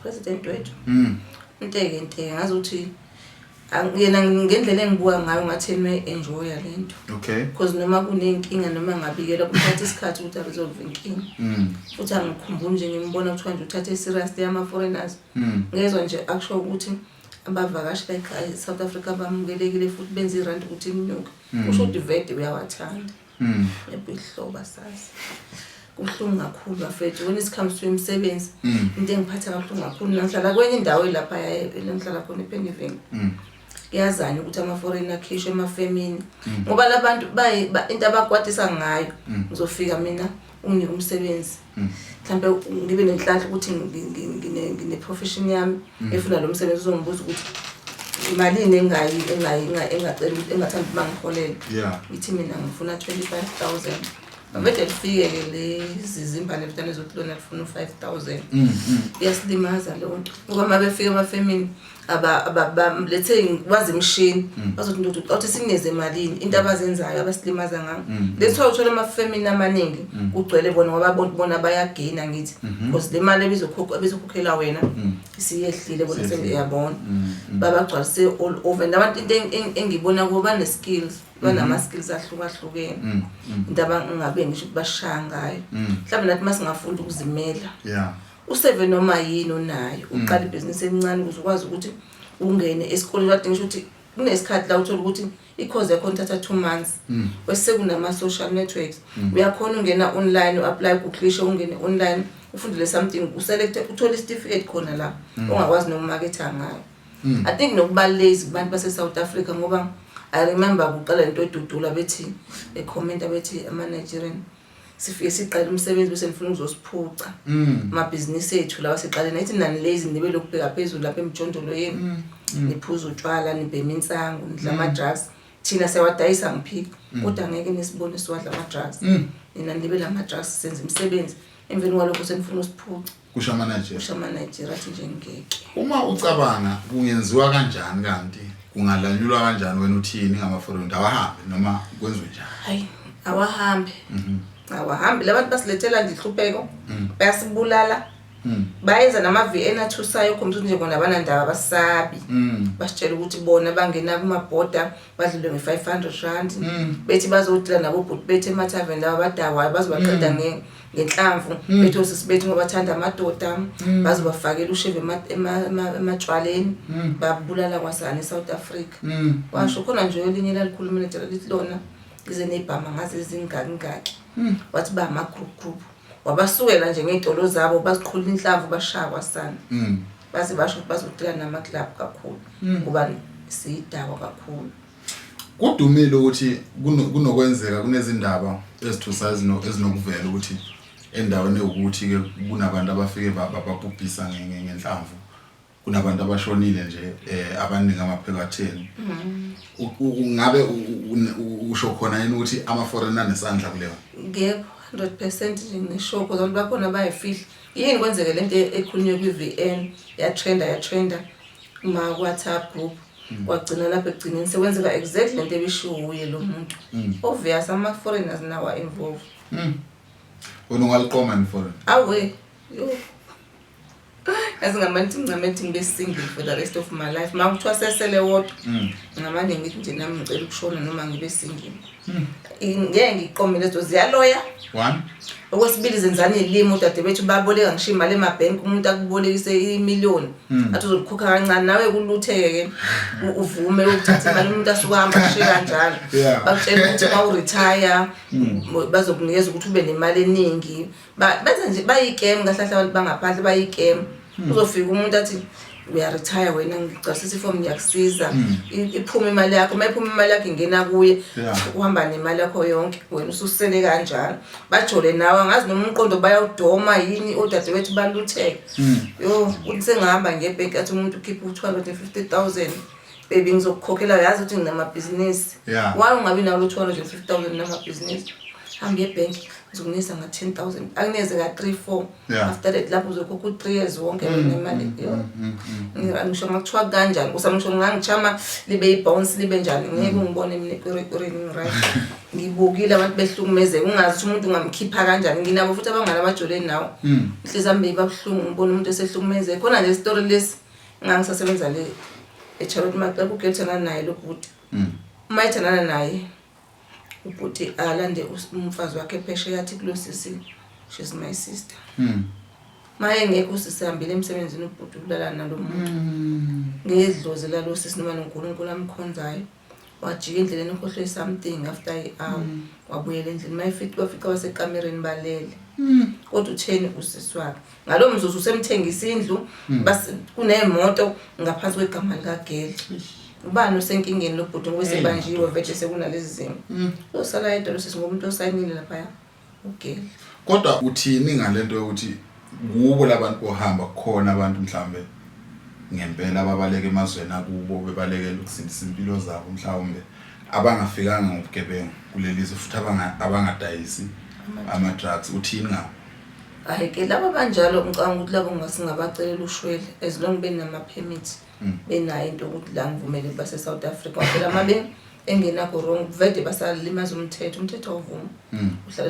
president wethu. Into ngazi ukuthi ngiyena ngendlela engibuka ngayo ngathi enjoy lento. Okay. Because noma kunenkinga noma ngabikela kuthatha isikhathi ukuthi resolve inkinga. Futhi angikhumbuli nje ngimbona kuthiwa nje uthathe serious ama foreigners. Ngezwe nje akusho ukuthi abavakashi la ekhaya South Africa bamukelekile futhi benza irand ukuthi inyuka. Kusho divide uyawathanda. Ebihloba sasa. Kuhlungu kakhulu bafethu when it comes to umsebenzi into engiphatha kakhulu kakhulu ngihlala kwenye indawo lapha engihlala khona ePennyville. Yazani ukuthi ama foreigner khish emafemini ngoba labantu into abakwatisa ngayo ngizofika mina unginike umsebenzi mhlambe ngibe nenhlanhla ukuthi ngine profession yami efuna lo msebenzi uzongibuza ukuthi imali engacela engathanda bangiholele ngithi mina ngifuna 25,000 Mabete lifike ke lezi zimbane mntana ezokulona lifuna 5,000 yasilimaza le nto ngoba mabefika emafemini let's say wazi imshini bazothi ndothi uthi singeze emalini into abazenzayo abasilimaza ngako letho uthola emafemini amaningi kugcwele bona ngoba bona bayagaina ngithi because le mali ebizokhokhela wena isiyehlile bona sengiyabona babagcwalise all over nabantu into engibona kuba ne skills banama skills ahlukahlukene into abangabe ngisho bashaya ngayo mhlawumbe nathi masingafunda ukuzimela useve noma yini onayo uqala ibhizinisi encane ukuze ukwazi ukuthi ungene esikoleni wadinga ukuthi kunesikhathi la uthola ukuthi i-course yakho ithatha 2 months bese kunama social networks uyakhona ungena online uapply ku-Clisho ungene online ufundele something uselect uthola certificate khona la ongakwazi nokumarketa ngayo I think nokubalezi kubantu base South Africa ngoba I remember kuqala into edudula bethi comment bethi ama Nigerian sifike siqala umsebenzi bese nifuna ukuzosiphuca amabhizinisi ethu lawa siqala nathi nani lazy nibe lokubheka phezulu lapha emjondolo yenu niphuza utshwala nibhema insangu nidla ama drugs thina sewadayisa ngiphika kodwa ngeke nisibone siwadla ama drugs nina nibe lama drugs senze umsebenzi emveni kwalokho senifuna usiphuca kusha manager athi nje ngeke uma ucabanga kungenziwa kanjani kanti kungalanyulwa kanjani wena uthini ngamaforeign awahambe noma kwenziwe njani hayi awahambe awahambe labantu basilethela nje ihlupheko bayasibulala bayenza nama VN athusayo khompyutha nje kona abanandaba basabi basitshela ukuthi bona bangena kuma border badlule nge500 rand bethi bazodila nabo bhuti bethi emathaveni laba badawayo bazobaqeda ngenhlamvu bethi osisibethi ngoba bathanda amadoda bazobafakela usheve ematshwaleni babulala kwasana eSouth Africa washo khona nje elinye lalikhuluma lithi lona ize nebhama ngaze izingaki wathi ba ama group wabasukela nje ngezitolo zabo baziqhula inhlamvu bashaya kwasana base basho bazodila nama club kakhulu kuba siyidawa kakhulu kudumile ukuthi kunokwenzeka kunezindaba ezithusayo ezinokuvela ukuthi endaweni ukuthi ke kunabantu abafike bababhubhisa ngenhlamvu kunabantu abashonile nje abaningi amaphekatheni ungabe usho khona yini ukuthi ama foreigner nesandla kuleyo ngeke 100% ngisho ukuthi abantu bakhona bayifihla yini kwenzeke lento ekhulunywe kwi-VN yatrenda kuma WhatsApp group kwagcina lapha egcineni sekwenzeka exactly lento ebishuye lo muntu obvious ama foreigners nawa involved wena ungaliqoma ni foreign awe yo azingamanthi ngicamenti ngibe single for the rest of my life makuthiwa sesele wodwa ngamanje ngithi nje nami ngicela ukushona noma ngibe single ngeke ngiqome lezo ziyaloya 1 okwesibili zenzani ilimo dade bethu baboleka ngisho imali emabank umuntu akubolekise imillion athi uzokhokha kancane nawe kulutheke uvume ukuthatha imali umuntu asuka ashiya kanjalo bakutshela ukuthi bawu retire bazokunikeza ukuthi ube nemali eningi benza nje bayigame kahlahla abantu bangaphandle bayigame uzofika umuntu athi uyaretire wena ngicasisa iform ngiyakusiza iphuma imali yakho mayiphuma imali yakho ingena kuye uhamba nemali yakho yonke wena ususele kanjalo bajole nawe ngazi noma umqondo bayawudoma yini odade bethu balutheke yo uthi sengihamba ngebhenki athi umuntu ukhipha 250,000 baby ngizokukhokhela yazi ukuthi nginamabhizinisi why ungabi nawo 250,000 namabhizinisi hamba ebhenki ngizokunisa nga-10,000 akuneze ka-3-4 Yeah. after that lapho uzokhokha u-3 years wonke nemali ngisho ngakuthiwa kanjani usamngisho ngangichama libe i-bounce libe njani ngeke ungibone mina ekwerekwereni ngiright ngibukile abantu behlukumezeka ungazi ukuthi umuntu ungamkhipha kanjani nginabo futhi abangani abajoleni nawo inhliziyo yami beyibabuhlungu ngibona umuntu esehlukumezeka khona le story lesi ngangisasebenza le eCharlotte Maxwell kugethana naye lo bhuti uma ethanana naye ubhuti alande umfazi wakhe phesheya yathi kulo sisi she's my sister maye ngeke usisihambile emsebenzini ubhuti ulala nalo muntu ngedlozi lalo sisi noma noNkulunkulu amkhonzayo wajika endleleni ukhohlwe something after i-hour wabuyela endlini mayifica wafika wasekamereni balele kodwa utheni usisi wakhe ngalo mzuzu usemthengisa indlu base kunemoto ngaphansi kwegama likaGeli ubani usenkingeni lobhuti ngoba sebanjiwe vetshe sekunalezi zimo usala yedwa sisi ngomuntu osayinile lapha uGeli. Kodwa uthini ngalento yokuthi kubo labantu bohamba khona abantu mhlambe ngempela ababaleka emazweni akubo bebalekela ukusindisa impilo zabo mhlawumbe abangafikanga ngobugebengu kulelizwe futhi abangadayisi ama drugs uthini ngabo? Hayi ke laba banjalo ngicanga ukuthi labo ngasingabacelela ushwele as long benama permits benayo into ukuthi la ngivumele base South Africa phela mabe engenakho wrong vede basalimaza umthetho awuvumi uhlala